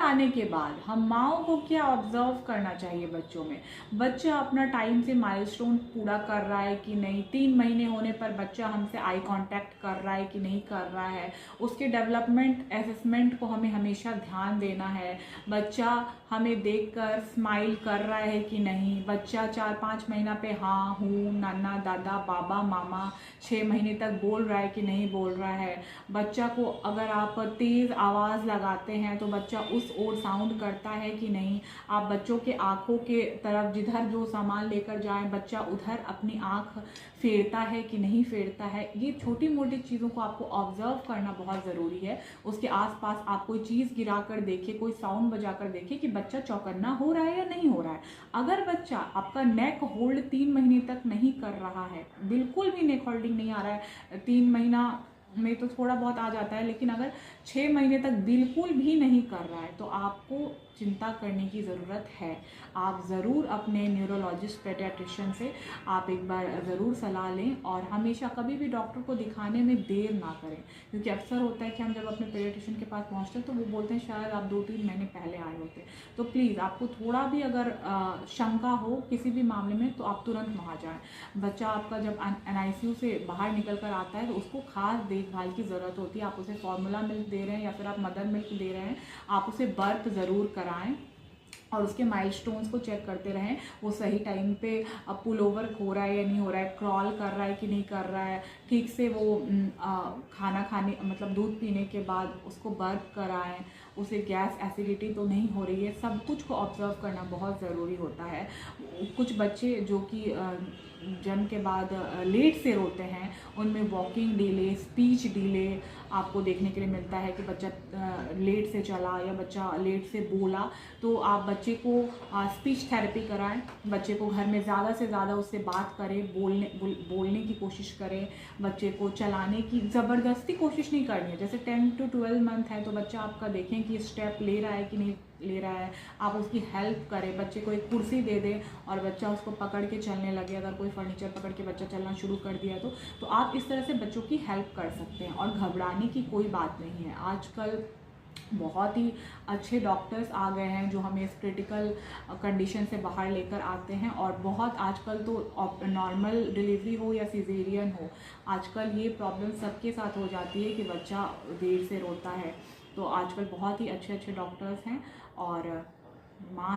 आने के बाद हम माओ को क्या ऑब्जर्व करना चाहिए बच्चों में, बच्चा अपना टाइम से माइलस्टोन पूरा कर रहा है कि नहीं, 3 महीने होने पर बच्चा हमसे आई कांटेक्ट कर रहा है कि नहीं कर रहा है, उसके डेवलपमेंट असेसमेंट को हमें हमेशा ध्यान देना है, बच्चा हमें देखकर स्माइल कर रहा है कि नहीं, बच्चा 4-5 महीना पे हाँ हूँ नाना दादा बाबा मामा 6 महीने तक बोल रहा है कि नहीं बोल रहा है, बच्चा को अगर आप तेज़ आवाज़ लगाते हैं तो बच्चा उस ओर साउंड करता है कि नहीं, आप बच्चों के आँखों के तरफ जिधर जो सामान लेकर जाएं बच्चा उधर अपनी आँख फेरता है कि नहीं फेरता है। ये छोटी मोटी चीज़ों को आपको ऑब्जर्व करना बहुत ज़रूरी है। उसके आसपास आप कोई चीज़ गिरा कर देखिए, कोई साउंड बजा कर देखिए कि बच्चा चौकन्ना हो रहा है या नहीं हो रहा है। अगर बच्चा आपका नेक होल्ड 3 महीने तक नहीं कर रहा है, बिल्कुल भी नेक होल्डिंग नहीं आ रहा है, 3 महीना में तो थोड़ा बहुत आ जाता है, लेकिन अगर 6 महीने तक बिल्कुल भी नहीं कर रहा है तो आपको चिंता करने की ज़रूरत है। आप ज़रूर अपने न्यूरोलॉजिस्ट पेडियाट्रिशियन से आप एक बार ज़रूर सलाह लें और हमेशा कभी भी डॉक्टर को दिखाने में देर ना करें, क्योंकि अक्सर होता है कि हम जब अपने पेडियाट्रिशियन के पास पहुंचते हैं तो वो बोलते हैं शायद आप 2-3 महीने पहले आए होते। तो प्लीज़ आपको थोड़ा भी अगर शंका हो किसी भी मामले में तो आप तुरंत वहाँ जाएँ। बच्चा आपका जब NICU से बाहर निकल कर आता है तो उसको खास देखभाल की ज़रूरत होती है। आप उसे फॉर्मूला मिल्क दे रहे हैं या फिर आप मदर मिल्क दे रहे हैं, आप उसे बर्थ ज़रूर कराएं और उसके माइलस्टोन्स को चेक करते रहें, वो सही टाइम पे पुल ओवर हो रहा है या नहीं हो रहा है, क्रॉल कर रहा है कि नहीं कर रहा है, ठीक से वो खाना खाने मतलब दूध पीने के बाद उसको बर्प कराएं, उसे गैस एसिडिटी तो नहीं हो रही है, सब कुछ को ऑब्जर्व करना बहुत ज़रूरी होता है। कुछ बच्चे जो कि जन्म के बाद लेट से रोते हैं, उनमें वॉकिंग डिले, स्पीच डिले आपको देखने के लिए मिलता है कि बच्चा लेट से चला या बच्चा लेट से बोला, तो आप बच्चे को स्पीच थेरेपी कराएं, बच्चे को घर में ज़्यादा से ज़्यादा उससे बात करें, बोलने की कोशिश करें, बच्चे को चलाने की ज़बरदस्ती कोशिश नहीं करनी है। जैसे 10 to 12 मंथ है तो बच्चा आपका देखें कि स्टेप ले रहा है कि नहीं ले रहा है, आप उसकी हेल्प करें, बच्चे को एक कुर्सी दे दें और बच्चा उसको पकड़ के चलने लगे, अगर कोई फर्नीचर पकड़ के बच्चा चलना शुरू कर दिया तो आप इस तरह से बच्चों की हेल्प कर सकते हैं। और घबराने की कोई बात नहीं है, आजकल बहुत ही अच्छे डॉक्टर्स आ गए हैं जो हमें इस क्रिटिकल कंडीशन से बाहर लेकर आते हैं, और बहुत आजकल तो नॉर्मल डिलीवरी हो या सिजेरियन हो, आजकल ये प्रॉब्लम सबके साथ हो जाती है कि बच्चा देर से रोता है। तो आजकल बहुत ही अच्छे अच्छे डॉक्टर्स हैं और माँ